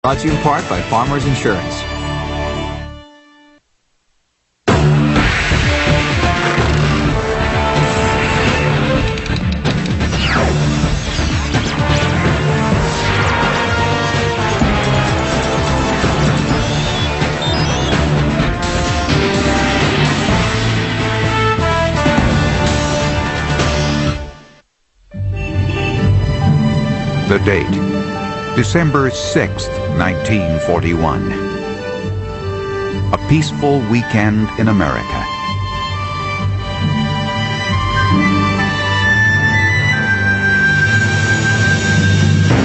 Brought to you in part by Farmers Insurance. The date, December 6th, 1941. A peaceful weekend in America.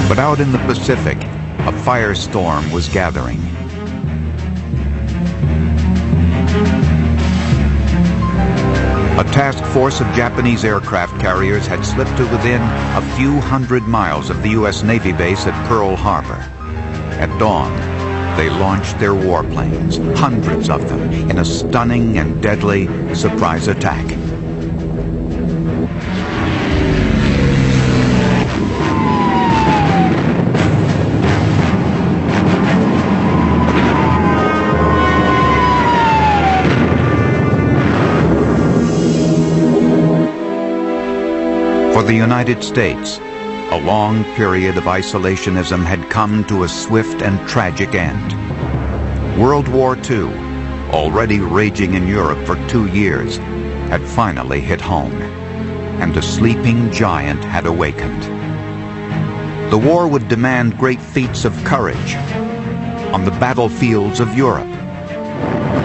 But out in the Pacific, a firestorm was gathering. A task force of Japanese aircraft carriers had slipped to within a few hundred miles of the U.S. Navy base at Pearl Harbor. At dawn, they launched their warplanes, hundreds of them, in a stunning and deadly surprise attack. For the United States, a long period of isolationism had come to a swift and tragic end. World War II, already raging in Europe for 2 years, had finally hit home, and a sleeping giant had awakened. The war would demand great feats of courage on the battlefields of Europe,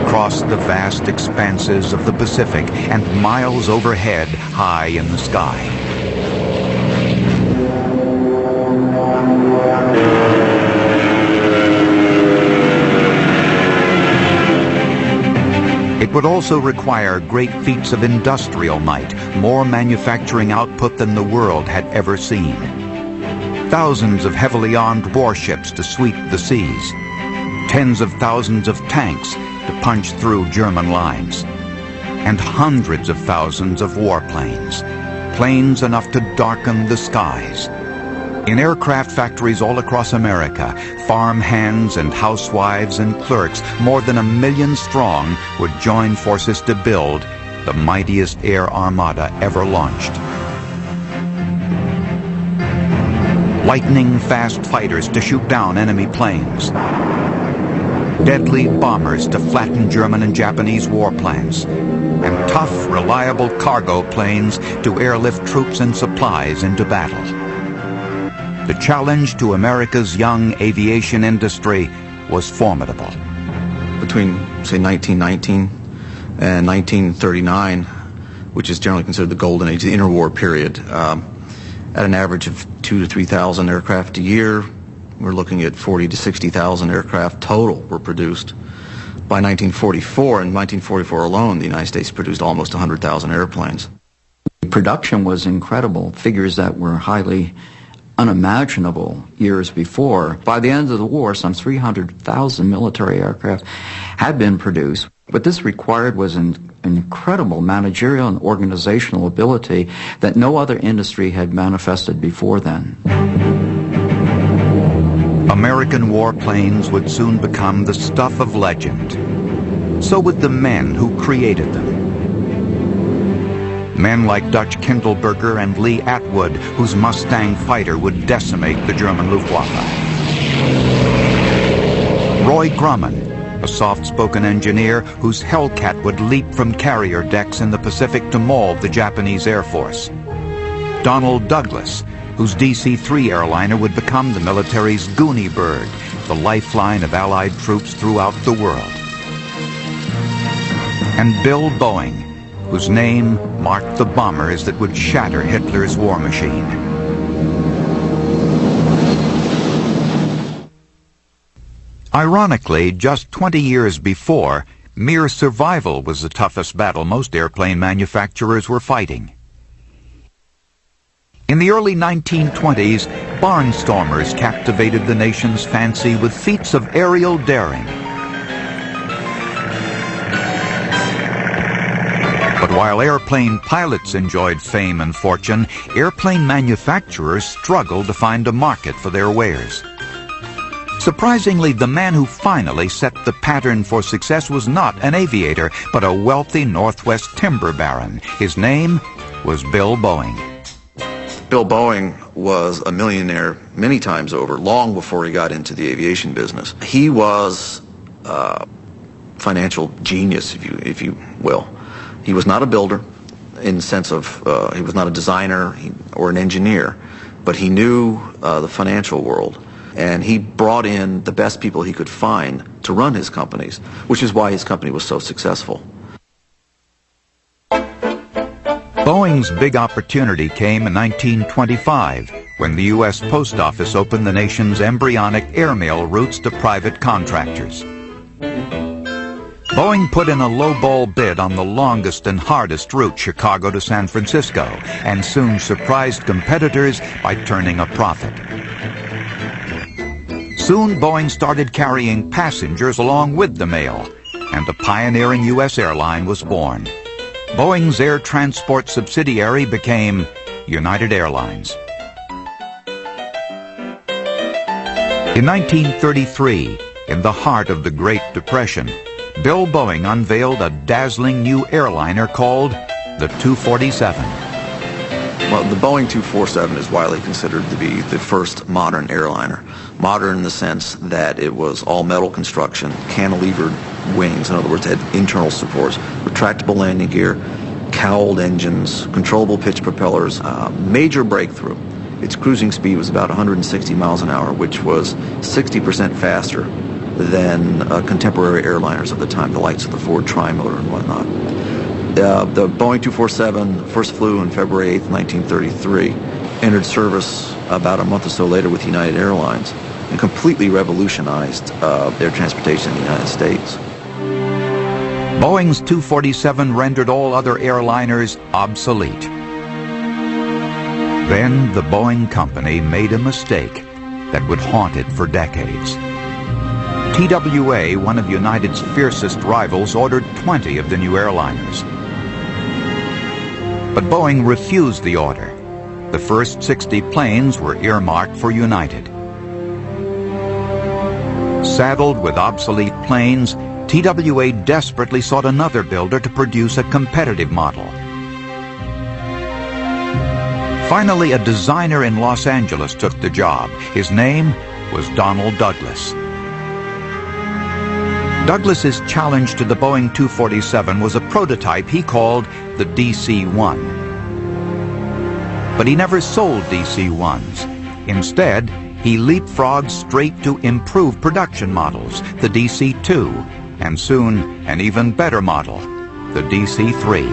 across the vast expanses of the Pacific, and miles overhead, high in the sky. It would also require great feats of industrial might, more manufacturing output than the world had ever seen. Thousands of heavily armed warships to sweep the seas, tens of thousands of tanks to punch through German lines, and hundreds of thousands of warplanes, planes enough to darken the skies. In aircraft factories all across America, farm hands and housewives and clerks, more than 1 million strong, would join forces to build the mightiest air armada ever launched. Lightning-fast fighters to shoot down enemy planes. Deadly bombers to flatten German and Japanese warplanes. And tough, reliable cargo planes to airlift troops and supplies into battle. The challenge to America's young aviation industry was formidable. Between, say, 1919 and 1939, which is generally considered the golden age, the interwar period, at an average of 2,000 to 3,000 aircraft a year, we're looking at 40,000 to 60,000 aircraft total were produced. By 1944, in 1944 alone, the United States produced almost 100,000 airplanes. Production was incredible, figures that were highly unimaginable years before. By the end of the war, some 300,000 military aircraft had been produced. What this required was an incredible managerial and organizational ability that no other industry had manifested before then. American warplanes would soon become the stuff of legend. So would the men who created them. Men like Dutch Kindleberger and Lee Atwood, whose Mustang fighter would decimate the German Luftwaffe. Roy Grumman, a soft-spoken engineer whose Hellcat would leap from carrier decks in the Pacific to maul the Japanese Air Force. Donald Douglas, whose DC-3 airliner would become the military's Goonie Bird, the lifeline of Allied troops throughout the world. And Bill Boeing, whose name marked the bombers that would shatter Hitler's war machine. Ironically, just 20 years before, mere survival was the toughest battle most airplane manufacturers were fighting. In the early 1920s, barnstormers captivated the nation's fancy with feats of aerial daring. But while airplane pilots enjoyed fame and fortune, airplane manufacturers struggled to find a market for their wares. Surprisingly, the man who finally set the pattern for success was not an aviator, but a wealthy Northwest timber baron. His name was Bill Boeing. Bill Boeing was a millionaire many times over, long before he got into the aviation business. He was a financial genius, if you will. He was not a builder in the sense of he was not a designer or an engineer, but he knew the financial world. And he brought in the best people he could find to run his companies, which is why his company was so successful. Boeing's big opportunity came in 1925, when the U.S. Post Office opened the nation's embryonic airmail routes to private contractors. Boeing put in a low-ball bid on the longest and hardest route, Chicago to San Francisco, and soon surprised competitors by turning a profit. Soon, Boeing started carrying passengers along with the mail, and a pioneering U.S. airline was born. Boeing's air transport subsidiary became United Airlines. In 1933, in the heart of the Great Depression, Bill Boeing unveiled a dazzling new airliner called the 247. Well, the Boeing 247 is widely considered to be the first modern airliner. Modern in the sense that it was all metal construction, cantilevered wings, in other words, it had internal supports, retractable landing gear, cowled engines, controllable pitch propellers, major breakthrough. Its cruising speed was about 160 miles an hour, which was 60% faster than contemporary airliners of the time, the likes of the Ford Trimotor and whatnot. The Boeing 247 first flew on February 8, 1933, entered service about a month or so later with United Airlines, and completely revolutionized air transportation in the United States. Boeing's 247 rendered all other airliners obsolete. Then the Boeing company made a mistake that would haunt it for decades. TWA, one of United's fiercest rivals, ordered 20 of the new airliners. But Boeing refused the order. The first 60 planes were earmarked for United. Saddled with obsolete planes, TWA desperately sought another builder to produce a competitive model. Finally, a designer in Los Angeles took the job. His name was Donald Douglas. Douglas's challenge to the Boeing 247 was a prototype he called the DC-1. But he never sold DC-1s. Instead, he leapfrogged straight to improved production models, the DC-2, and soon an even better model, the DC-3.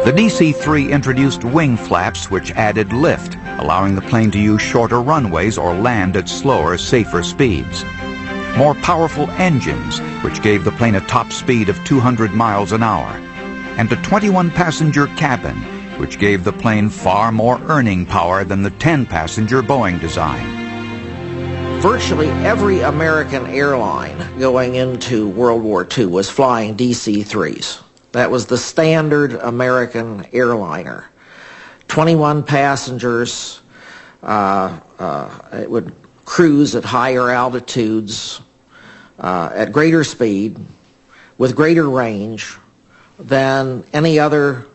The DC-3 introduced wing flaps which added lift, allowing the plane to use shorter runways or land at slower, safer speeds. More powerful engines, which gave the plane a top speed of 200 miles an hour, and a 21-passenger cabin, which gave the plane far more earning power than the 10-passenger Boeing design. Virtually every American airline going into World War II was flying DC-3s. That was the standard American airliner. 21 passengers, it would cruise at higher altitudes, at greater speed, with greater range than any other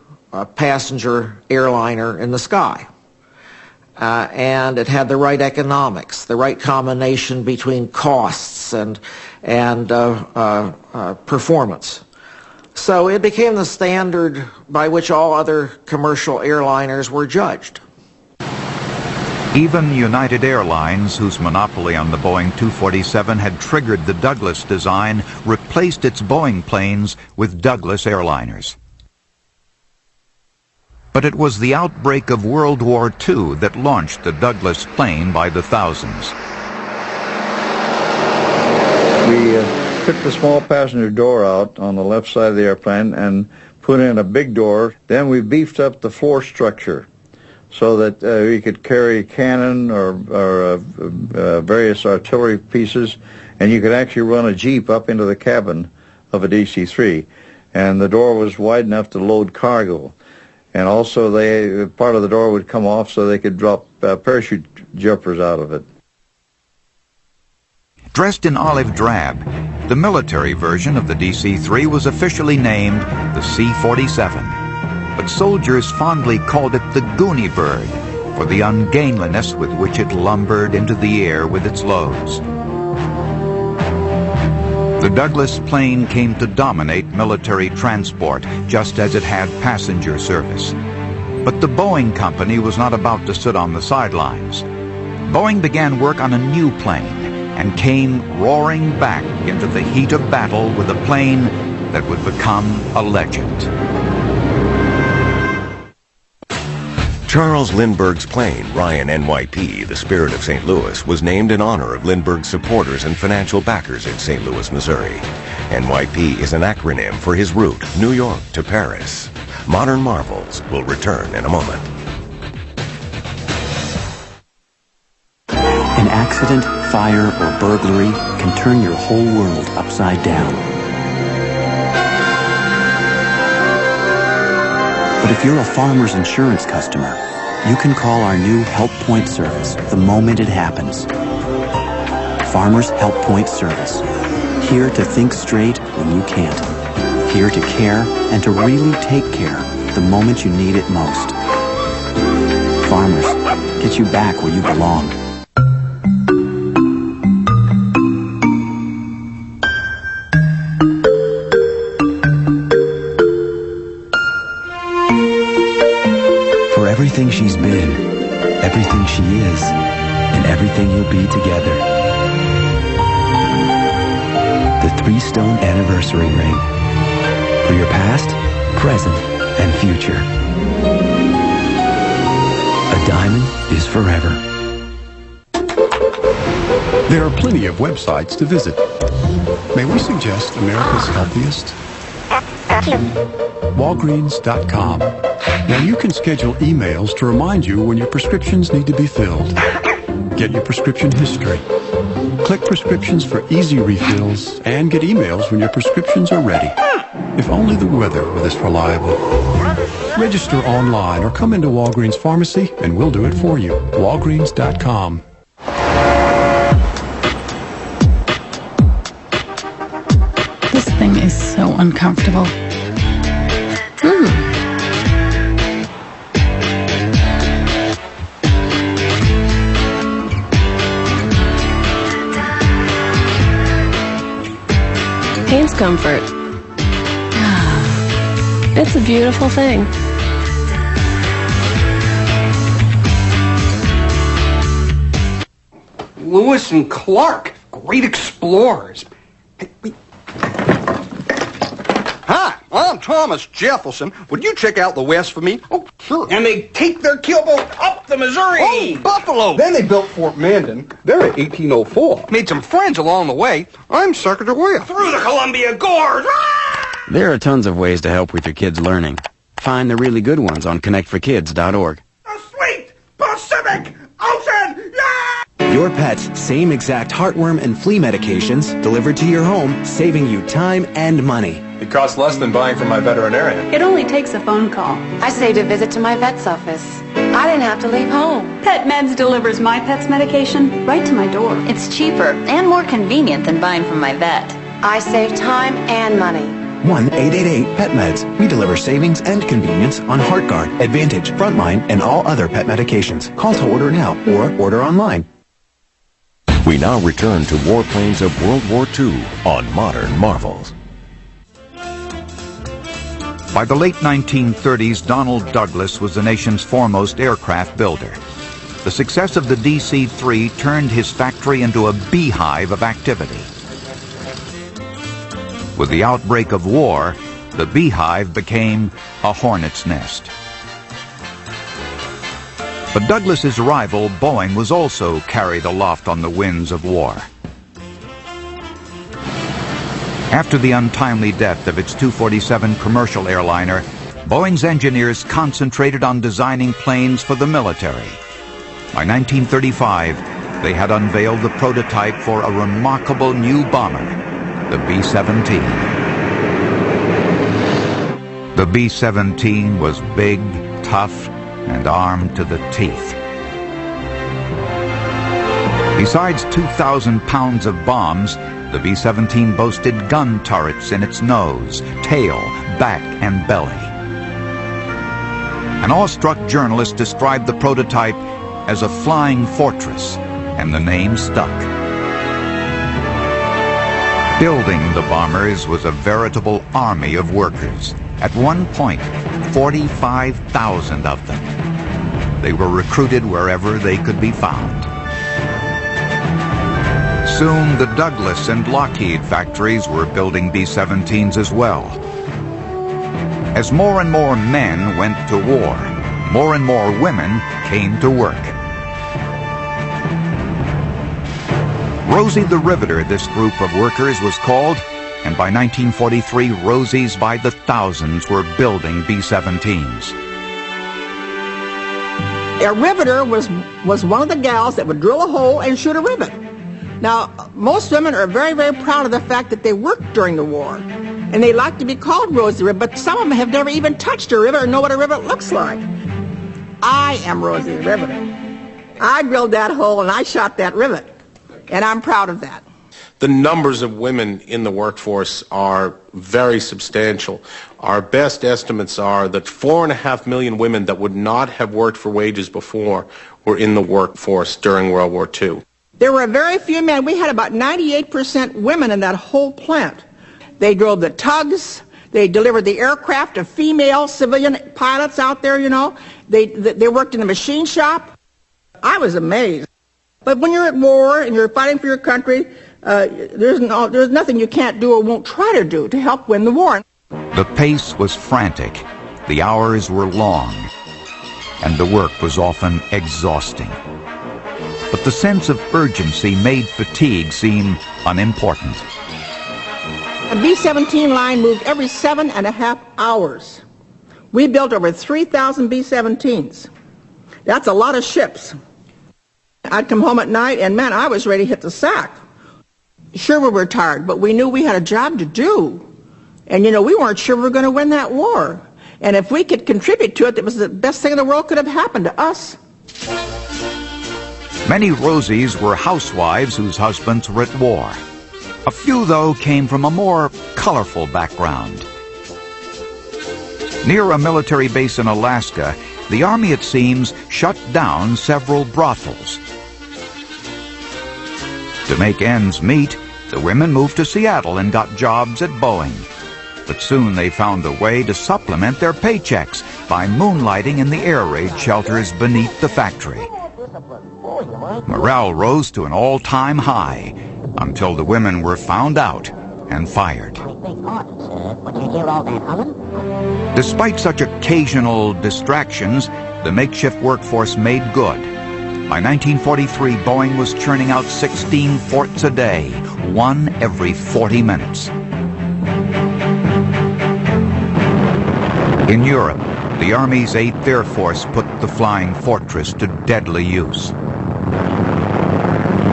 passenger airliner in the sky. And it had the right economics, the right combination between costs and performance. So it became the standard by which all other commercial airliners were judged. Even United Airlines, whose monopoly on the Boeing 247 had triggered the Douglas design, replaced its Boeing planes with Douglas airliners. But it was the outbreak of World War II that launched the Douglas plane by the thousands. We took the small passenger door out on the left side of the airplane and put in a big door. Then we beefed up the floor structure so that we could carry cannon or various artillery pieces, and you could actually run a Jeep up into the cabin of a DC-3. And the door was wide enough to load cargo. And also part of the door would come off so they could drop parachute jumpers out of it. Dressed in olive drab, the military version of the DC-3 was officially named the C-47, but soldiers fondly called it the Goonie Bird for the ungainliness with which it lumbered into the air with its loads. The Douglas plane came to dominate military transport, just as it had passenger service. But the Boeing company was not about to sit on the sidelines. Boeing began work on a new plane and came roaring back into the heat of battle with a plane that would become a legend. Charles Lindbergh's plane, Ryan NYP, the Spirit of St. Louis, was named in honor of Lindbergh's supporters and financial backers in St. Louis, Missouri. NYP is an acronym for his route, New York to Paris. Modern Marvels will return in a moment. An accident, fire, or burglary can turn your whole world upside down. But if you're a Farmers Insurance customer, you can call our new Help Point service the moment it happens. Farmers Help Point service. Here to think straight when you can't. Here to care and to really take care the moment you need it most. Farmers, get you back where you belong. For everything she's been, everything she is, and everything you'll be together. The 3-stone anniversary ring. For your past, present, and future. A diamond is forever. There are plenty of websites to visit. May we suggest America's healthiest? Walgreens.com. Now you can schedule emails to remind you when your prescriptions need to be filled. Get your prescription history. Click prescriptions for easy refills and get emails when your prescriptions are ready. If only the weather were this reliable. Register online or come into Walgreens Pharmacy and we'll do it for you. Walgreens.com. This thing is so uncomfortable. Hands comfort. It's a beautiful thing. Lewis and Clark, great explorers. Hi, I'm Thomas Jefferson. Would you check out the West for me? Oh, sure. And they take their keelboat up the Missouri. Oh, Buffalo. Then they built Fort Mandan. They're at 1804. Made some friends along the way. I'm Sacagawea. Through the Columbia Gorge. There are tons of ways to help with your kids' learning. Find the really good ones on connectforkids.org. The sweet Pacific Ocean! Yeah! Your pet's same exact heartworm and flea medications delivered to your home, saving you time and money. It costs less than buying from my veterinarian. It only takes a phone call. I saved a visit to my vet's office. I didn't have to leave home. Pet Meds delivers my pet's medication right to my door. It's cheaper and more convenient than buying from my vet. I save time and money. 1-888-PET-MEDS. We deliver savings and convenience on HeartGuard, Advantage, Frontline, and all other pet medications. Call to order now or order online. We now return to warplanes of World War II on Modern Marvels. By the late 1930s, Donald Douglas was the nation's foremost aircraft builder. The success of the DC-3 turned his factory into a beehive of activity. With the outbreak of war, the beehive became a hornet's nest. But Douglas's rival, Boeing, was also carried aloft on the winds of war. After the untimely death of its 247 commercial airliner, Boeing's engineers concentrated on designing planes for the military. By 1935, they had unveiled the prototype for a remarkable new bomber, the B-17. The B-17 was big, tough, and armed to the teeth. Besides 2,000 pounds of bombs, the B-17 boasted gun turrets in its nose, tail, back, and belly. An awestruck journalist described the prototype as a flying fortress, and the name stuck. Building the bombers was a veritable army of workers. At one point, 45,000 of them. They were recruited wherever they could be found. Soon, the Douglas and Lockheed factories were building B-17s as well. As more and more men went to war, more and more women came to work. Rosie the Riveter, this group of workers was called, and by 1943, Rosies by the thousands were building B-17s. A riveter was one of the gals that would drill a hole and shoot a rivet. Now, most women are very, very proud of the fact that they worked during the war, and they like to be called Rosie Rivet, but some of them have never even touched a rivet or know what a rivet looks like. I am Rosie the Riveter. I drilled that hole and I shot that rivet, and I'm proud of that. The numbers of women in the workforce are very substantial. Our best estimates are that 4.5 million women that would not have worked for wages before were in the workforce during World War II. There were very few men. We had about 98% women in that whole plant. They drove the tugs. They delivered the aircraft to female civilian pilots out there, you know. They worked in the machine shop. I was amazed. But when you're at war and you're fighting for your country, there's nothing you can't do or won't try to do to help win the war. The pace was frantic, the hours were long, and the work was often exhausting. But the sense of urgency made fatigue seem unimportant. A B-17 line moved every 7.5 hours. We built over 3,000 B-17s. That's a lot of ships. I'd come home at night and, man, I was ready to hit the sack. Sure, we were tired, but we knew we had a job to do. And, you know, we weren't sure we were going to win that war. And if we could contribute to it, it was the best thing in the world could have happened to us. Many Rosies were housewives whose husbands were at war. A few, though, came from a more colorful background. Near a military base in Alaska, the Army, it seems, shut down several brothels. To make ends meet, the women moved to Seattle and got jobs at Boeing. But soon they found a way to supplement their paychecks by moonlighting in the air raid shelters beneath the factory. Morale rose to an all-time high until the women were found out and fired. Despite such occasional distractions, the makeshift workforce made good. By 1943, Boeing was churning out 16 forts a day, one every 40 minutes. In Europe, the Army's 8th Air Force put the Flying Fortress to deadly use.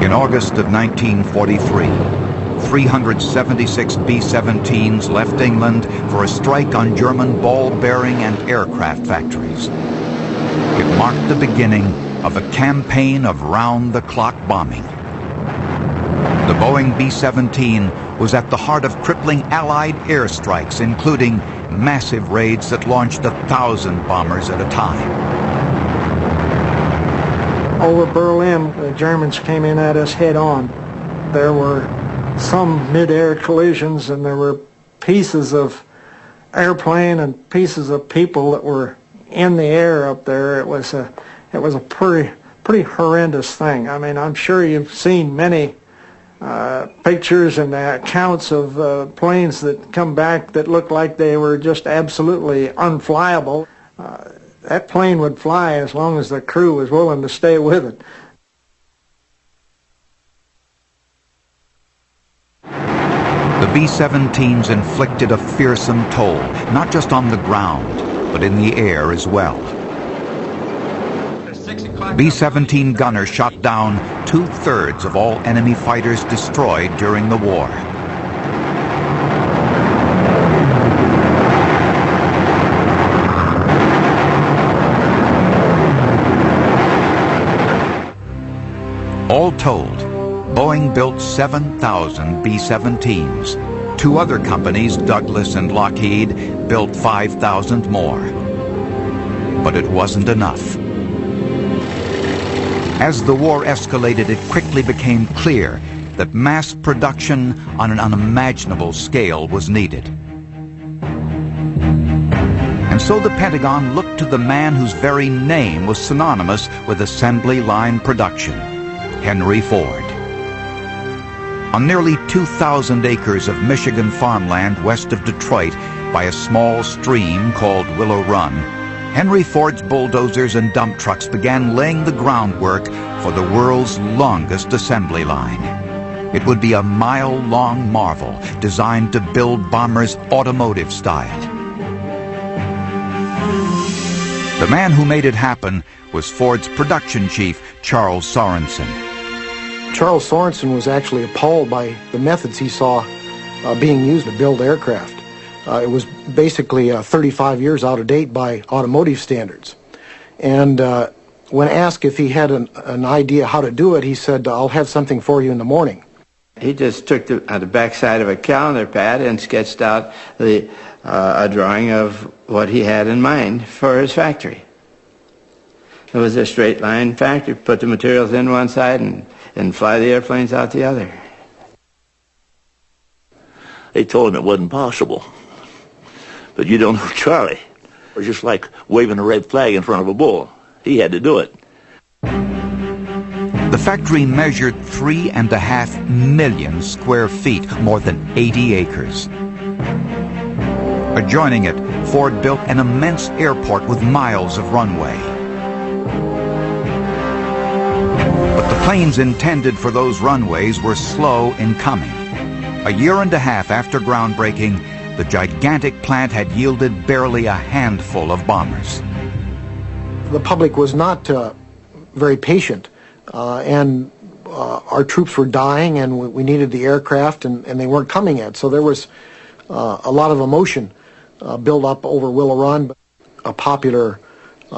In August of 1943, 376 B-17s left England for a strike on German ball-bearing and aircraft factories. It marked the beginning of a campaign of round-the-clock bombing. The Boeing B-17 was at the heart of crippling Allied airstrikes, including massive raids that launched 1,000 bombers at a time. Over Berlin, the Germans came in at us head-on. There were some mid-air collisions, and there were pieces of airplane and pieces of people that were in the air up there. It was a pretty horrendous thing. I mean, I'm sure you've seen many pictures and accounts of planes that come back that look like they were just absolutely unflyable. That plane would fly as long as the crew was willing to stay with it. The B-17s inflicted a fearsome toll, not just on the ground, but in the air as well. B-17 gunners shot down 2/3 of all enemy fighters destroyed during the war. All told, Boeing built 7,000 B-17s. Two other companies, Douglas and Lockheed, built 5,000 more. But it wasn't enough. As the war escalated, it quickly became clear that mass production on an unimaginable scale was needed. And so the Pentagon looked to the man whose very name was synonymous with assembly line production, Henry Ford. On nearly 2,000 acres of Michigan farmland west of Detroit by a small stream called Willow Run, Henry Ford's bulldozers and dump trucks began laying the groundwork for the world's longest assembly line. It would be a mile-long marvel designed to build bombers automotive style. The man who made it happen was Ford's production chief, Charles Sorensen. Charles Sorensen was actually appalled by the methods he saw being used to build aircraft. It was basically 35 years out of date by automotive standards. And when asked if he had an idea how to do it, he said, "I'll have something for you in the morning." He just took the backside of a calendar pad and sketched out a drawing of what he had in mind for his factory. It was a straight line factory, put the materials in one side and fly the airplanes out the other. They told him it wasn't possible. But you don't know Charlie. It was just like waving a red flag in front of a bull. He had to do it. The factory measured 3.5 million square feet, more than 80 acres. Adjoining it, Ford built an immense airport with miles of runway. But the planes intended for those runways were slow in coming. A year and a half after groundbreaking, the gigantic plant had yielded barely a handful of bombers. The public was not very patient, and our troops were dying, and we needed the aircraft, and they weren't coming yet. So there was a lot of emotion built up over Willow Run. A popular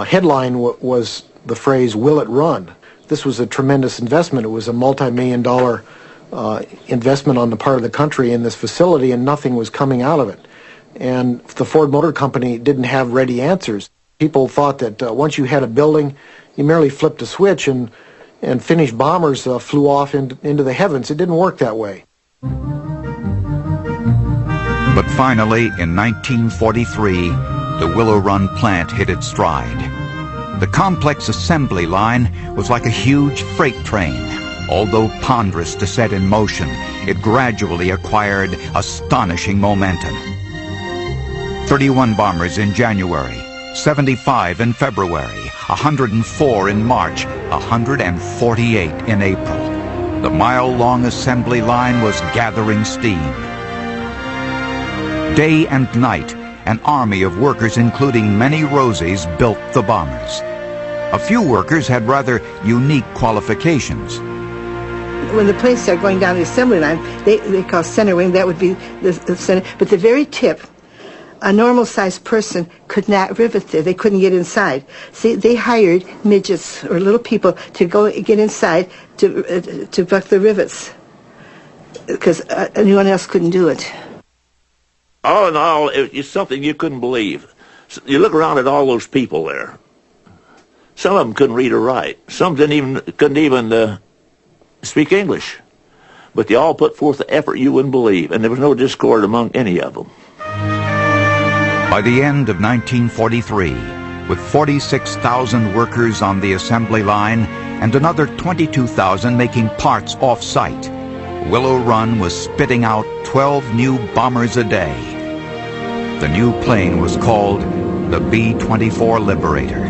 headline was the phrase, "Will it run?" This was a tremendous investment. It was a multi-million-dollar investment on the part of the country in this facility, and nothing was coming out of it. And the Ford Motor Company didn't have ready answers. People thought that once you had a building, you merely flipped a switch and finished bombers flew off into the heavens. It didn't work that way. But finally, in 1943, the Willow Run plant hit its stride. The complex assembly line was like a huge freight train. Although ponderous to set in motion, it gradually acquired astonishing momentum. 31 bombers in January, 75 in February, 104 in March, 148 in April. The mile-long assembly line was gathering steam. Day and night, an army of workers, including many Rosies, built the bombers. A few workers had rather unique qualifications. When the planes start going down the assembly line, they call center wing, that would be the center, but the very tip, a normal-sized person could not rivet there. They couldn't get inside. See, they hired midgets or little people to go get inside to buck the rivets because anyone else couldn't do it. All in all, it's something you couldn't believe. You look around at all those people there. Some of them couldn't read or write. Some couldn't even speak English. But they all put forth the effort you wouldn't believe, and there was no discord among any of them. By the end of 1943, with 46,000 workers on the assembly line and another 22,000 making parts off-site, Willow Run was spitting out 12 new bombers a day. The new plane was called the B-24 Liberator.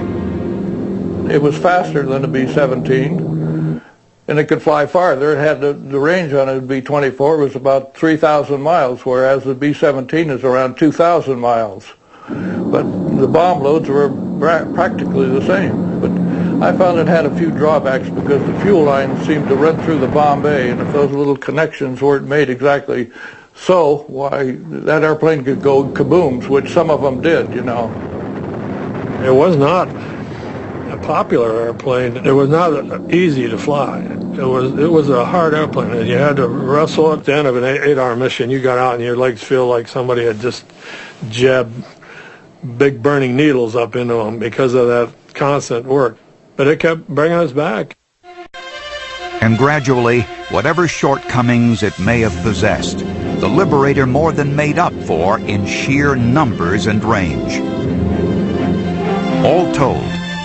It was faster than the B-17, and it could fly farther. It had the range on it, the B-24 was about 3,000 miles, whereas the B-17 is around 2,000 miles. But the bomb loads were practically the same. But I found it had a few drawbacks because the fuel lines seemed to run through the bomb bay, and if those little connections weren't made exactly so, why, that airplane could go kabooms, which some of them did, you know. It was not a popular airplane. It was not easy to fly. It was a hard airplane, and you had to wrestle at the end of an 8-hour mission. You got out, and your legs feel like somebody had just jabbed big burning needles up into them because of that constant work. But it kept bringing us back. And gradually, whatever shortcomings it may have possessed, the Liberator more than made up for in sheer numbers and range. All told,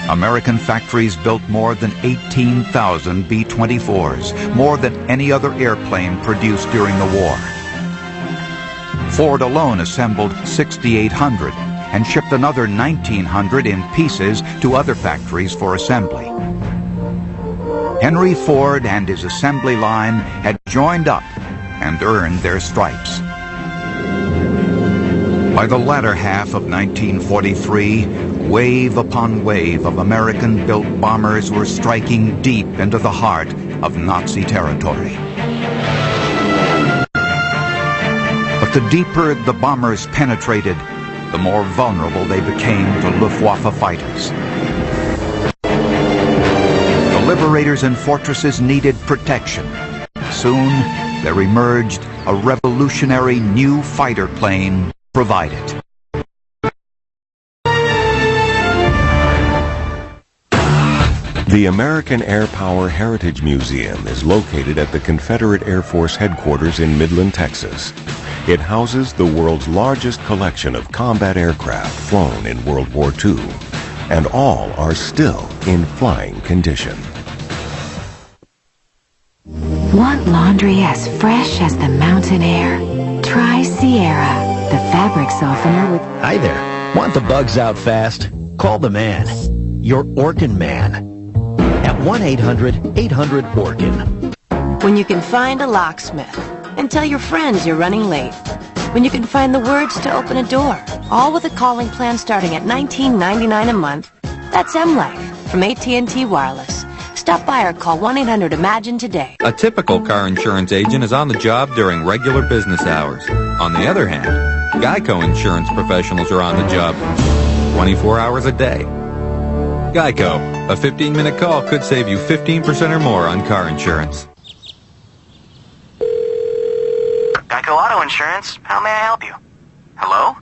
American factories built more than 18,000 B-24s, more than any other airplane produced during the war. Ford alone assembled 6,800 and shipped another 1,900 in pieces to other factories for assembly. Henry Ford and his assembly line had joined up and earned their stripes. By the latter half of 1943, wave upon wave of American-built bombers were striking deep into the heart of Nazi territory. But the deeper the bombers penetrated, the more vulnerable they became to Luftwaffe fighters. The Liberators and fortresses needed protection. Soon, there emerged a revolutionary new fighter plane provided. The American Air Power Heritage Museum is located at the Confederate Air Force Headquarters in Midland, Texas. It houses the world's largest collection of combat aircraft flown in World War II, and all are still in flying condition. Want laundry as fresh as the mountain air? Try Sierra, the fabric softener with... Hi there. Want the bugs out fast? Call the man. Your Orkin man. At 1-800-800-ORKIN. When you can find a locksmith and tell your friends you're running late. When you can find the words to open a door, all with a calling plan starting at $19.99 a month. That's M-Life from AT&T Wireless. Stop by or call 1-800-IMAGINE today. A typical car insurance agent is on the job during regular business hours. On the other hand, Geico insurance professionals are on the job 24 hours a day. Geico, a 15-minute call could save you 15% or more on car insurance. Geico Auto Insurance, how may I help you? Hello?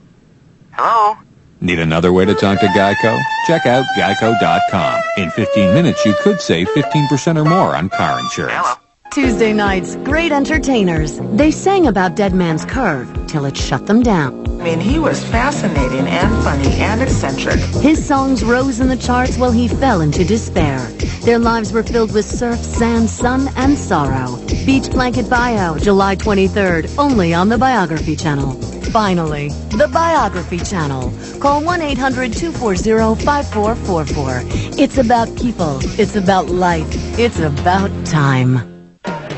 Hello? Need another way to talk to Geico? Check out geico.com. In 15 minutes, you could save 15% or more on car insurance. Hello? Tuesday nights, great entertainers. They sang about Dead Man's Curve till it shut them down. I mean, he was fascinating and funny and eccentric. His songs rose in the charts while he fell into despair. Their lives were filled with surf, sand, sun, and sorrow. Beach Blanket Bio, July 23rd, only on the Biography Channel. Finally, the Biography Channel. Call 1-800-240-5444. It's about people. It's about life. It's about time.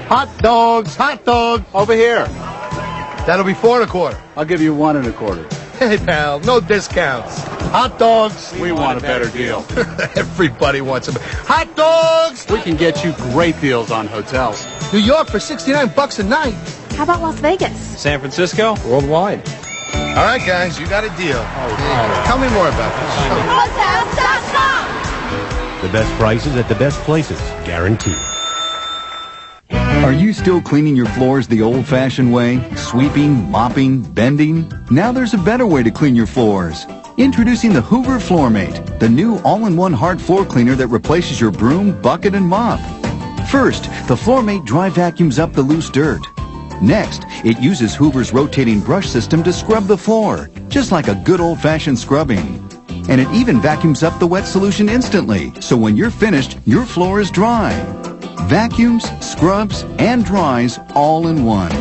Hot dogs, over here. That'll be 4 1/4. I'll give you 1 1/4. Hey, pal, no discounts. Hot dogs. We want a better deal. Everybody wants them. Hot dogs. We can get you great deals on hotels. New York for $69 a night. How about Las Vegas? San Francisco? Worldwide. All right, guys, you got a deal. Tell me more about this. Hotels.com. The best prices at the best places, guaranteed. Are you still cleaning your floors the old-fashioned way? Sweeping, mopping, bending? Now there's a better way to clean your floors. Introducing the Hoover FloorMate, the new all-in-one hard floor cleaner that replaces your broom, bucket, and mop. First, the FloorMate dry vacuums up the loose dirt. Next, it uses Hoover's rotating brush system to scrub the floor, just like a good old-fashioned scrubbing. And it even vacuums up the wet solution instantly, so when you're finished, your floor is dry. Vacuums, scrubs, and dries all in one.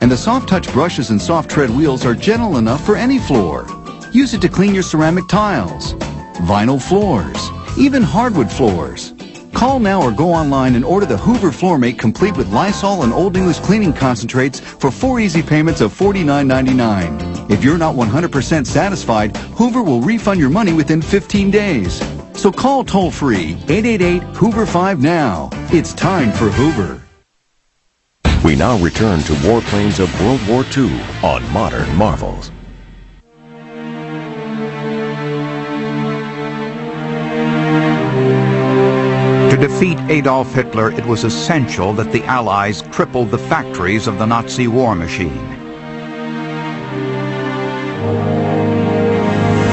And the soft touch brushes and soft tread wheels are gentle enough for any floor. Use it to clean your ceramic tiles, vinyl floors, even hardwood floors. Call now or go online and order the Hoover FloorMate complete with Lysol and Old English cleaning concentrates for 4 easy payments of $49.99. If you're not 100% satisfied, Hoover will refund your money within 15 days. So call toll-free 888-HOOVER-5 now. It's time for Hoover. We now return to warplanes of World War II on Modern Marvels. defeat Adolf Hitler, it was essential that the Allies crippled the factories of the Nazi war machine.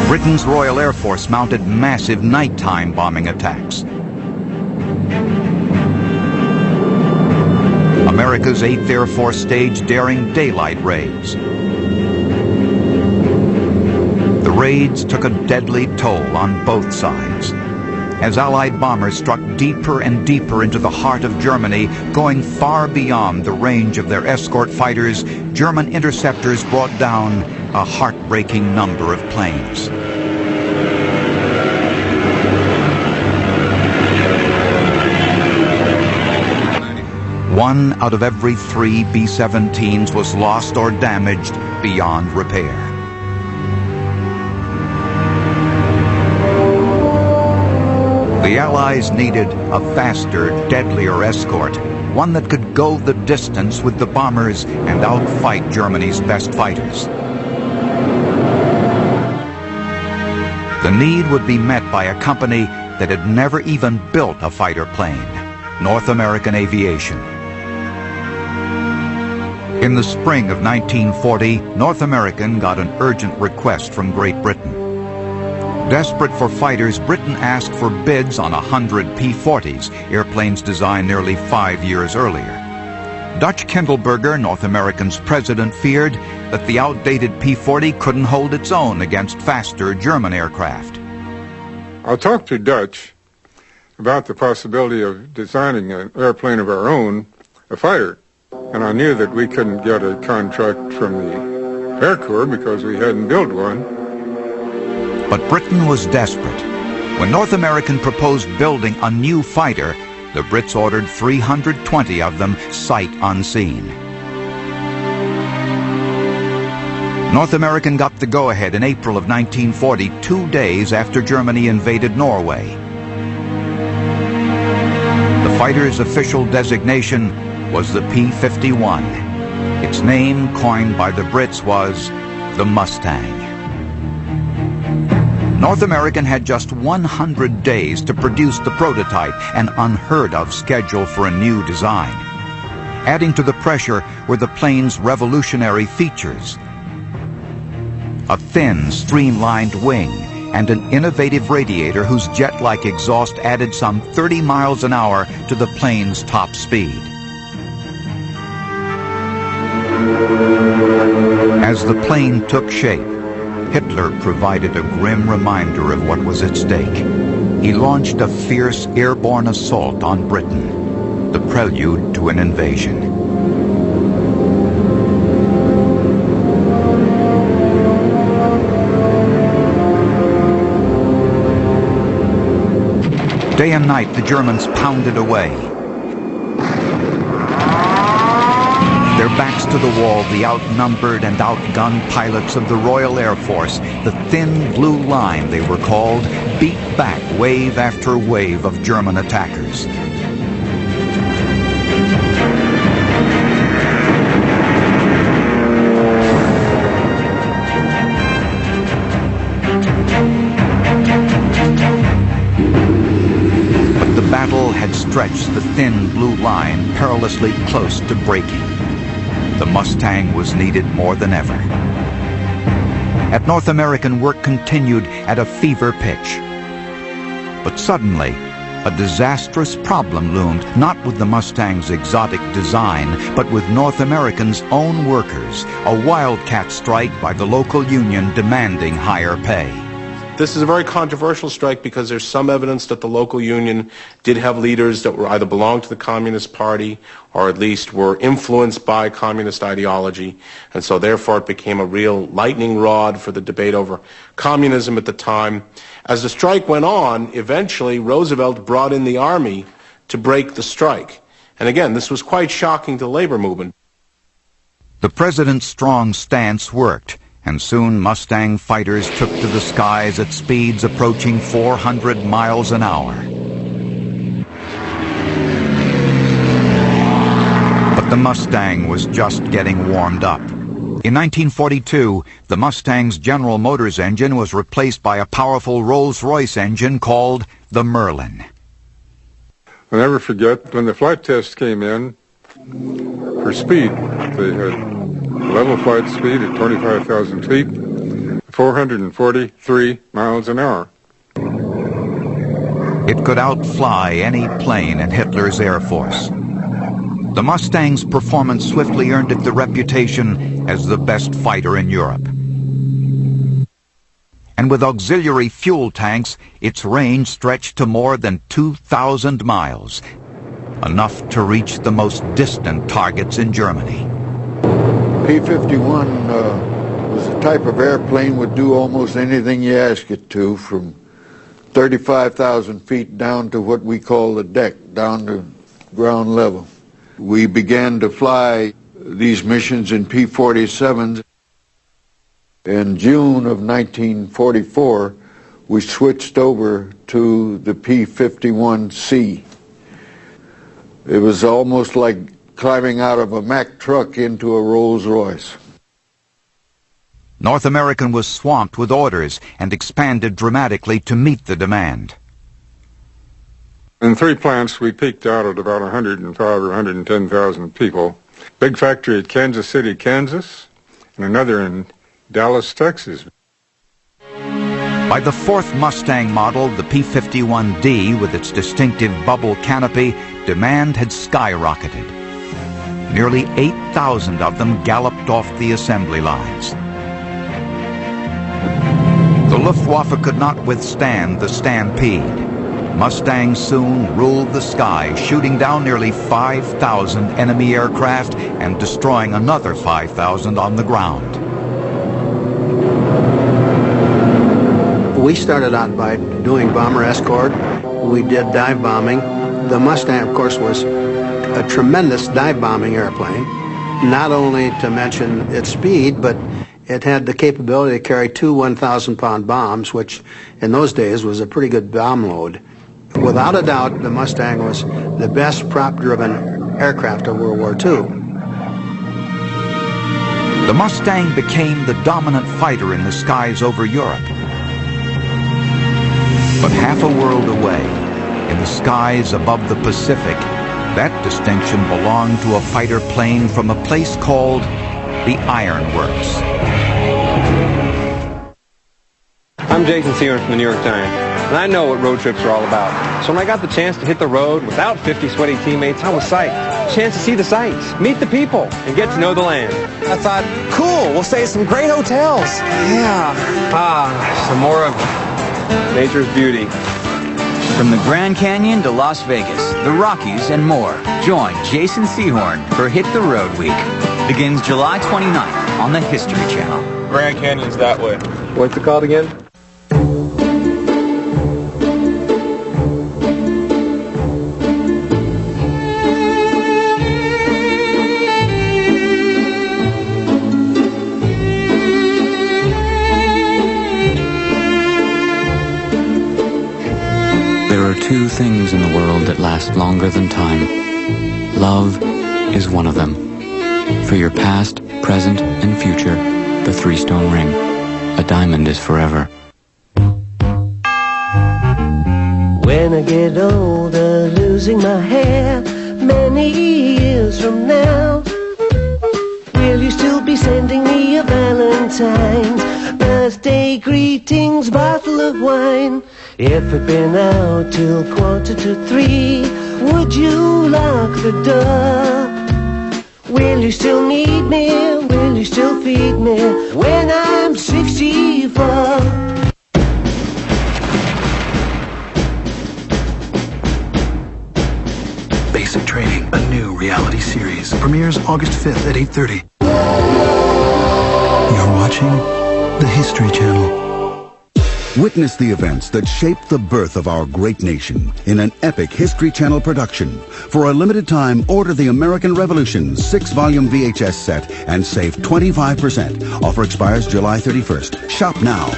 Britain's Royal Air Force mounted massive nighttime bombing attacks. America's 8th Air Force staged daring daylight raids. The raids took a deadly toll on both sides, as Allied bombers struck deeper and deeper into the heart of Germany, going far beyond the range of their escort fighters. German interceptors brought down a heartbreaking number of planes. One out of every 3 B-17s was lost or damaged beyond repair. The Allies needed a faster, deadlier escort, one that could go the distance with the bombers and outfight Germany's best fighters. The need would be met by a company that had never even built a fighter plane, North American Aviation. In the spring of 1940, North American got an urgent request from Great Britain. Desperate for fighters, Britain asked for bids on 100 P-40s, airplanes designed nearly 5 years earlier. Dutch Kindleberger, North American's president, feared that the outdated P-40 couldn't hold its own against faster German aircraft. I talked to Dutch about the possibility of designing an airplane of our own, a fighter. And I knew that we couldn't get a contract from the Air Corps because we hadn't built one. But Britain was desperate. When North American proposed building a new fighter, the Brits ordered 320 of them, sight unseen. North American got the go-ahead in April of 1940, 2 days after Germany invaded Norway. The fighter's official designation was the P-51. Its name, coined by the Brits, was the Mustang. North American had just 100 days to produce the prototype, an unheard-of schedule for a new design. Adding to the pressure were the plane's revolutionary features: a thin, streamlined wing and an innovative radiator whose jet-like exhaust added some 30 miles an hour to the plane's top speed. As the plane took shape, Hitler provided a grim reminder of what was at stake. He launched a fierce airborne assault on Britain, the prelude to an invasion. Day and night, the Germans pounded away. Their backs to the wall, the outnumbered and outgunned pilots of the Royal Air Force, the thin blue line they were called, beat back wave after wave of German attackers. But the battle had stretched the thin blue line perilously close to breaking. The Mustang was needed more than ever. At North American, work continued at a fever pitch. But suddenly, a disastrous problem loomed, not with the Mustang's exotic design, but with North American's own workers, a wildcat strike by the local union demanding higher pay. This is a very controversial strike because there's some evidence that the local union did have leaders that were either belonged to the Communist Party or at least were influenced by communist ideology. And so therefore it became a real lightning rod for the debate over communism at the time. As the strike went on, eventually Roosevelt brought in the army to break the strike. And again, this was quite shocking to the labor movement. The president's strong stance worked, and soon Mustang fighters took to the skies at speeds approaching 400 miles an hour. But the Mustang was just getting warmed up. In 1942, the Mustang's General Motors engine was replaced by a powerful Rolls-Royce engine called the Merlin. I'll never forget when the flight test came in for speed. They had level flight speed at 25,000 feet, 443 miles an hour. It could outfly any plane in Hitler's Air Force. The Mustang's performance swiftly earned it the reputation as the best fighter in Europe. And with auxiliary fuel tanks, its range stretched to more than 2,000 miles, enough to reach the most distant targets in Germany. P-51 was the type of airplane would do almost anything you ask it to, from 35,000 feet down to what we call the deck, down to ground level. We began to fly these missions in P-47s. In June of 1944, we switched over to the P-51C. It was almost like climbing out of a Mack truck into a Rolls Royce. North American was swamped with orders and expanded dramatically to meet the demand. In 3 plants, we peaked out at about 105 or 110,000 people. Big factory at Kansas City, Kansas, and another in Dallas, Texas. By the 4th Mustang model, the P-51D, with its distinctive bubble canopy, demand had skyrocketed. Nearly 8,000 of them galloped off the assembly lines. The Luftwaffe could not withstand the stampede. Mustangs soon ruled the sky, shooting down nearly 5,000 enemy aircraft and destroying another 5,000 on the ground. We started out by doing bomber escort. We did dive bombing. The Mustang, of course, was a tremendous dive bombing airplane, not only to mention its speed, but it had the capability to carry 2 1,000-pound bombs, which in those days was a pretty good bomb load. Without a doubt, the Mustang was the best prop-driven aircraft of World War II. The Mustang became the dominant fighter in the skies over Europe. But half a world away, in the skies above the Pacific, that distinction belonged to a fighter plane from a place called the Iron Works. I'm Jason Seaman from the New York Times, and I know what road trips are all about. So when I got the chance to hit the road without 50 sweaty teammates, I was psyched. Chance to see the sights, meet the people, and get to know the land. I thought, cool, we'll stay at some great hotels. Yeah. Some more of nature's beauty. From the Grand Canyon to Las Vegas, the Rockies, and more, join Jason Sehorn for Hit the Road Week. Begins July 29th on the History Channel. Grand Canyon's that way. What's it called again? There are 2 things in the world that last longer than time. Love is one of them. For your past, present, and future, the 3-stone ring. A diamond is forever. When I get older, losing my hair, many years from now, will you still be sending me a Valentine's, birthday greetings, bottle of wine? If it'd been out till 2:45, would you lock the door? Will you still need me? Will you still feed me when I'm 64? Basic Training, a new reality series, premieres August 5th at 8:30. You're watching the History Channel. Witness the events that shaped the birth of our great nation in an epic History Channel production. For a limited time, order the American Revolution 6-volume VHS set and save 25%. Offer expires July 31st. Shop now.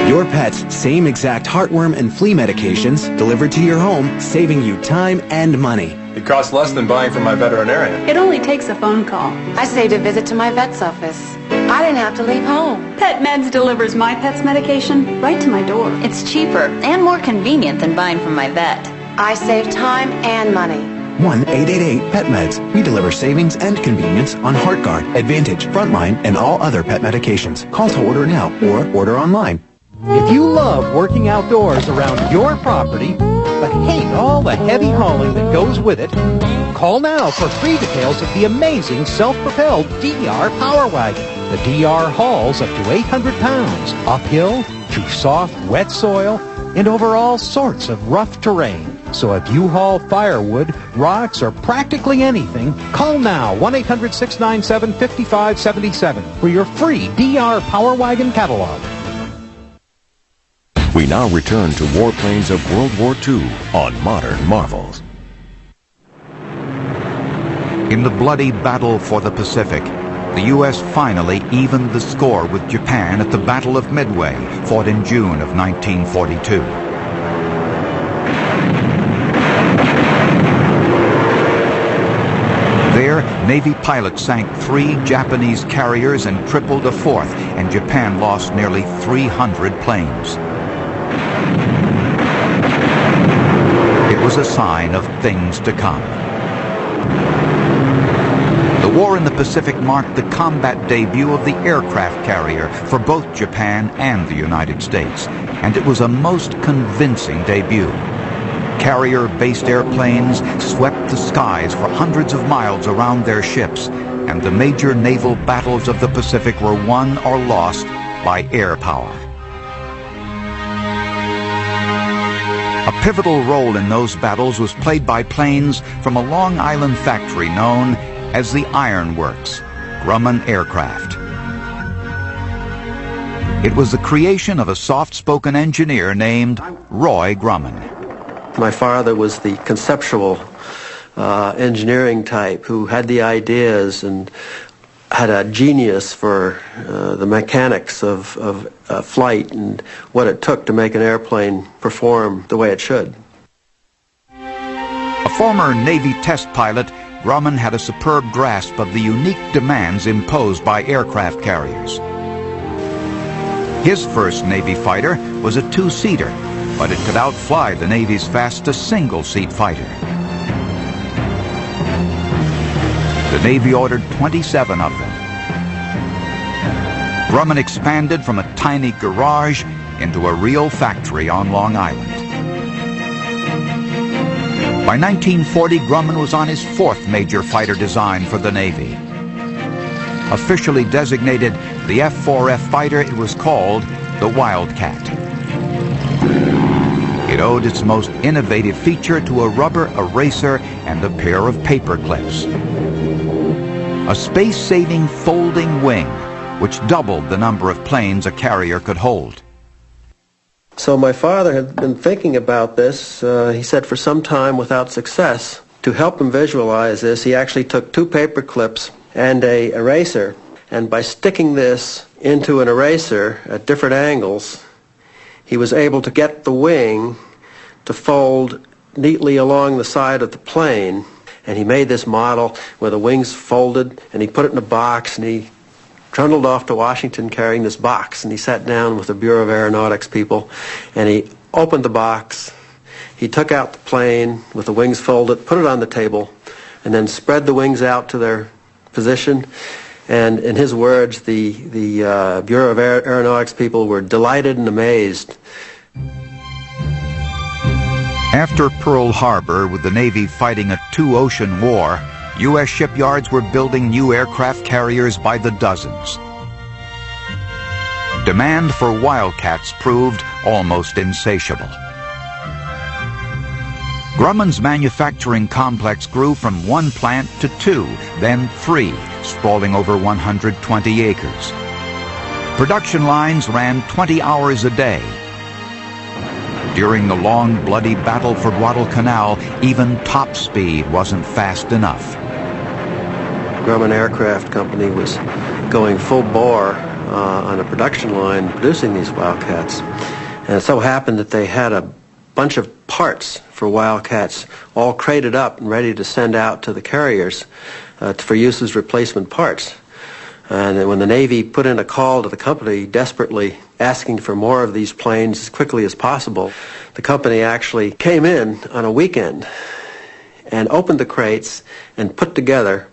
Your pet's same exact heartworm and flea medications delivered to your home, saving you time and money. It costs less than buying from my veterinarian. It only takes a phone call. I saved a visit to my vet's office. I didn't have to leave home. Pet Meds delivers my pet's medication right to my door. It's cheaper and more convenient than buying from my vet. I save time and money. 1-888-PET-MEDS. We deliver savings and convenience on HeartGuard, Advantage, Frontline, and all other pet medications. Call to order now or order online. If you love working outdoors around your property, but hate all the heavy hauling that goes with it, call now for free details of the amazing self-propelled DR Power Wagon. The DR hauls up to 800 pounds, uphill, through soft, wet soil, and over all sorts of rough terrain. So if you haul firewood, rocks, or practically anything, call now 1-800-697-5577 for your free DR Power Wagon catalog. We now return to warplanes of World War II on Modern Marvels. In the bloody battle for the Pacific, the U.S. finally evened the score with Japan at the Battle of Midway, fought in June of 1942. There, Navy pilots sank 3 Japanese carriers and crippled a 4th, and Japan lost nearly 300 planes. It was a sign of things to come. The war in the Pacific marked the combat debut of the aircraft carrier for both Japan and the United States, and it was a most convincing debut. Carrier-based airplanes swept the skies for hundreds of miles around their ships, and the major naval battles of the Pacific were won or lost by air power. A pivotal role in those battles was played by planes from a Long Island factory known as the Iron Works, Grumman Aircraft. It was the creation of a soft-spoken engineer named Roy Grumman. My father was the conceptual engineering type who had the ideas and had a genius for the mechanics of flight and what it took to make an airplane perform the way it should. A former Navy test pilot, Grumman had a superb grasp of the unique demands imposed by aircraft carriers. His first Navy fighter was a 2-seater, but it could outfly the Navy's fastest single-seat fighter. The Navy ordered 27 of them. Grumman expanded from a tiny garage into a real factory on Long Island. By 1940, Grumman was on his 4th major fighter design for the Navy. Officially designated the F-4F fighter, it was called the Wildcat. It owed its most innovative feature to a rubber eraser and a pair of paper clips. A space-saving folding wing, which doubled the number of planes a carrier could hold. So my father had been thinking about this, he said, for some time without success. To help him visualize this, he actually took 2 paper clips and an eraser, and by sticking this into an eraser at different angles, he was able to get the wing to fold neatly along the side of the plane. And he made this model where the wings folded, and he put it in a box, and he trundled off to Washington carrying this box. And he sat down with the Bureau of Aeronautics people, and he opened the box. He took out the plane with the wings folded, put it on the table, and then spread the wings out to their position. And in his words, the Bureau of Aeronautics people were delighted and amazed. After Pearl Harbor, with the Navy fighting a 2-ocean war, U.S. shipyards were building new aircraft carriers by the dozens. Demand for Wildcats proved almost insatiable. Grumman's manufacturing complex grew from 1 plant to 2, then 3, sprawling over 120 acres. Production lines ran 20 hours a day. During the long, bloody battle for Guadalcanal, even top speed wasn't fast enough. Grumman Aircraft Company was going full bore on a production line producing these Wildcats. And it so happened that they had a bunch of parts for Wildcats all crated up and ready to send out to the carriers for use as replacement parts. And then when the Navy put in a call to the company desperately asking for more of these planes as quickly as possible. The company actually came in on a weekend and opened the crates and put together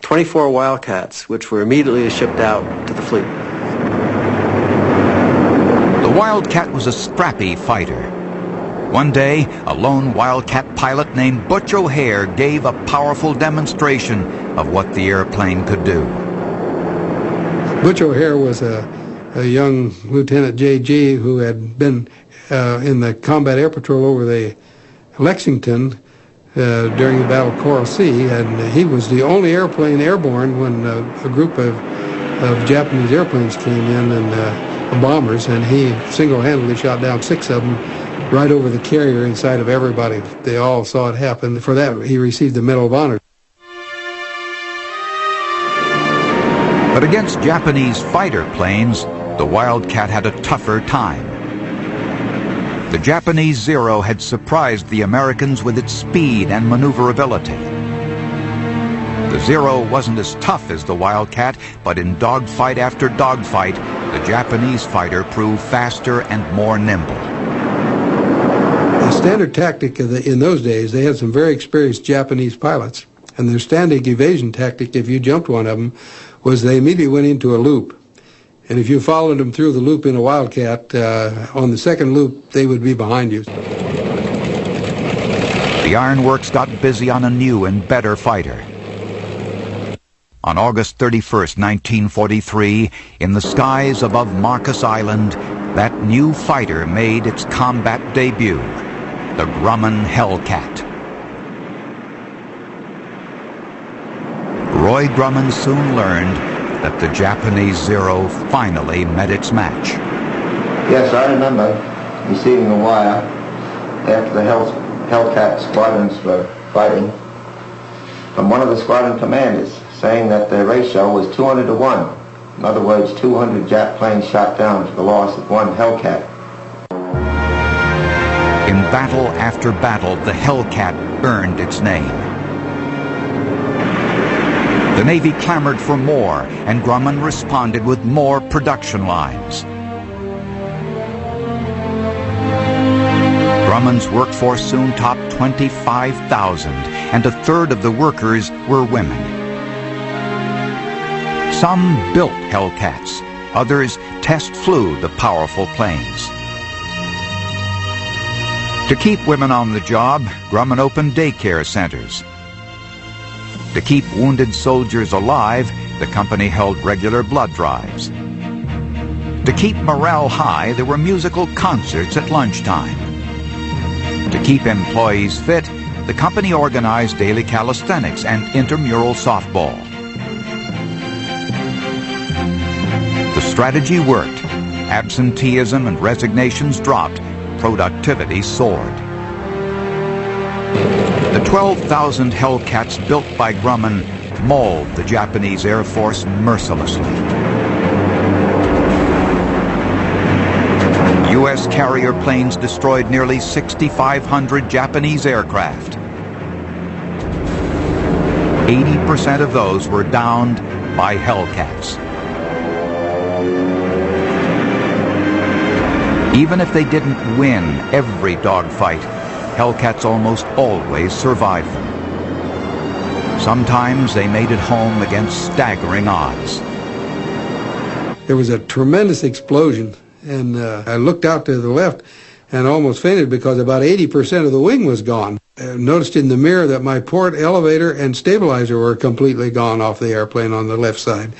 24 Wildcats, which were immediately shipped out to the fleet. The Wildcat was a scrappy fighter. One day, a lone Wildcat pilot named Butch O'Hare gave a powerful demonstration of what the airplane could do. Butch O'Hare was a young Lieutenant J.G. who had been in the Combat Air Patrol over the Lexington during the Battle of Coral Sea, and he was the only airplane airborne when a group of Japanese airplanes came in, and bombers, and he single-handedly shot down 6 of them right over the carrier inside of everybody. They all saw it happen. For that, he received the Medal of Honor. But against Japanese fighter planes, the Wildcat had a tougher time. The Japanese Zero had surprised the Americans with its speed and maneuverability. The Zero wasn't as tough as the Wildcat, but in dogfight after dogfight, the Japanese fighter proved faster and more nimble. The standard tactic in those days, they had some very experienced Japanese pilots, and their standard evasion tactic, if you jumped one of them, was they immediately went into a loop. And if you followed them through the loop in a Wildcat, on the second loop, they would be behind you. The Ironworks got busy on a new and better fighter. On August 31st, 1943, in the skies above Marcus Island, that new fighter made its combat debut, the Grumman Hellcat. Roy Grumman soon learned that the Japanese Zero finally met its match. Yes, I remember receiving a wire after the Hellcat squadrons were fighting from one of the squadron commanders saying that the ratio was 200 to 1. In other words, 200 Jap planes shot down to the loss of one Hellcat. In battle after battle, the Hellcat earned its name. The Navy clamored for more, and Grumman responded with more production lines. Grumman's workforce soon topped 25,000, and a third of the workers were women. Some built Hellcats, others test flew the powerful planes. To keep women on the job, Grumman opened daycare centers. To keep wounded soldiers alive, the company held regular blood drives. To keep morale high, there were musical concerts at lunchtime. To keep employees fit, the company organized daily calisthenics and intramural softball. The strategy worked. Absenteeism and resignations dropped. Productivity soared. The 12,000 Hellcats built by Grumman mauled the Japanese Air Force mercilessly. U.S. carrier planes destroyed nearly 6,500 Japanese aircraft. 80% of those were downed by Hellcats. Even if they didn't win every dogfight, Hellcats almost always survived them. Sometimes they made it home against staggering odds. There was a tremendous explosion, and I looked out to the left and almost fainted because about 80% of the wing was gone. I noticed in the mirror that my port, elevator, and stabilizer were completely gone off the airplane on the left side.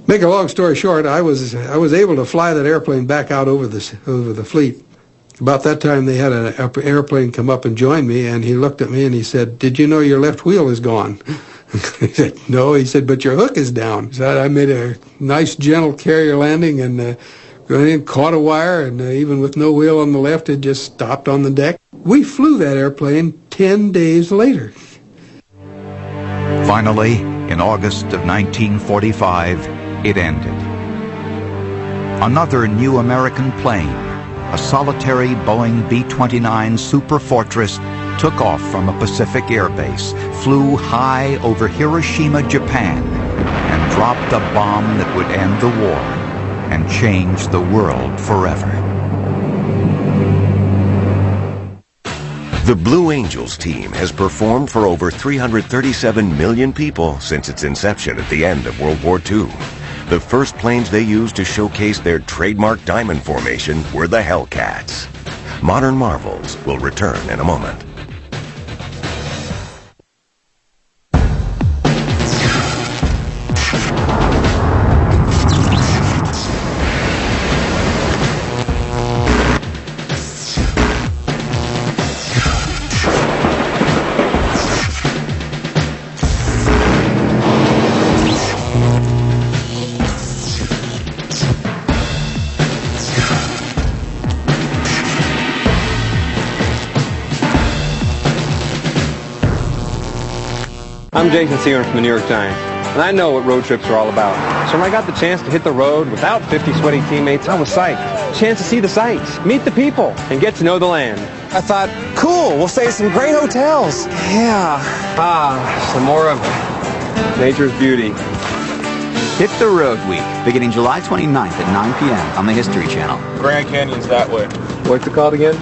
Make a long story short, I was able to fly that airplane back out over the fleet. About that time, they had an airplane come up and join me, and he looked at me and he said, "Did you know your left wheel is gone?" I said, "No." He said, "But your hook is down." So I made a nice, gentle carrier landing and went in, caught a wire, and even with no wheel on the left, it just stopped on the deck. We flew that airplane 10 days later. Finally, in August of 1945, it ended. Another new American plane, a solitary Boeing B-29 Super Fortress, took off from a Pacific air base, flew high over Hiroshima, Japan, and dropped a bomb that would end the war. and change the world forever. The Blue Angels team has performed for over 337 million people since its inception at the end of World War II. The first planes they used to showcase their trademark diamond formation were the Hellcats. Modern Marvels will return in a moment. I'm Jason Seaborn from the New York Times, and I know what road trips are all about. So when I got the chance to hit the road without 50 sweaty teammates, I was psyched. Chance to see the sights, meet the people, and get to know the land. I thought, cool, we'll stay at some great hotels. Yeah. Some more of nature's beauty. Hit the Road Week, beginning July 29th at 9 p.m. on the History Channel. Grand Canyon's that way. What's it called again?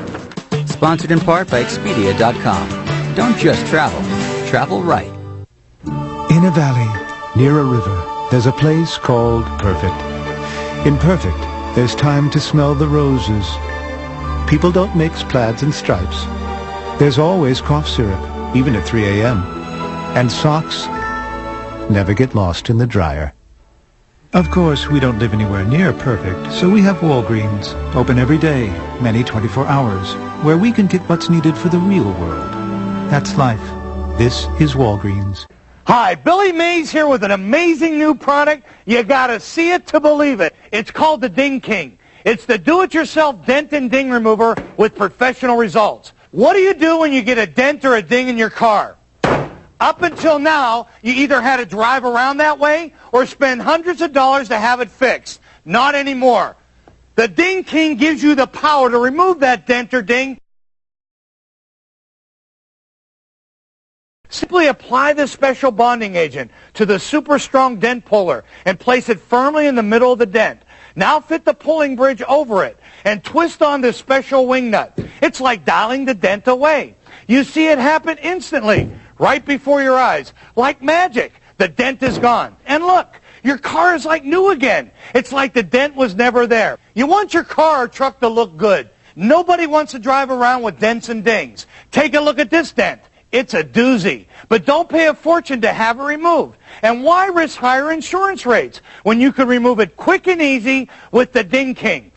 Sponsored in part by Expedia.com. Don't just travel, travel right. In a valley, near a river, there's a place called Perfect. In Perfect, there's time to smell the roses. People don't mix plaids and stripes. There's always cough syrup, even at 3 a.m. And socks never get lost in the dryer. Of course, we don't live anywhere near perfect, so we have Walgreens, open every day, many 24 hours, where we can get what's needed for the real world. That's life. This is Walgreens. Hi, Billy Mays here with an amazing new product. You gotta see it to believe it. It's called the Ding King. It's the do-it-yourself dent and ding remover with professional results. What do you do when you get a dent or a ding in your car? Up until now, you either had to drive around that way or spend hundreds of dollars to have it fixed. Not anymore. The Ding King gives you the power to remove that dent or ding. Simply apply this special bonding agent to the super strong dent puller and place it firmly in the middle of the dent. Now fit the pulling bridge over it and twist on this special wing nut. It's like dialing the dent away. You see it happen instantly, right before your eyes. Like magic, the dent is gone. And look, your car is like new again. It's like the dent was never there. You want your car or truck to look good. Nobody wants to drive around with dents and dings. Take a look at this dent. It's a doozy. But don't pay a fortune to have it removed. And why risk higher insurance rates when you could remove it quick and easy with the Ding King?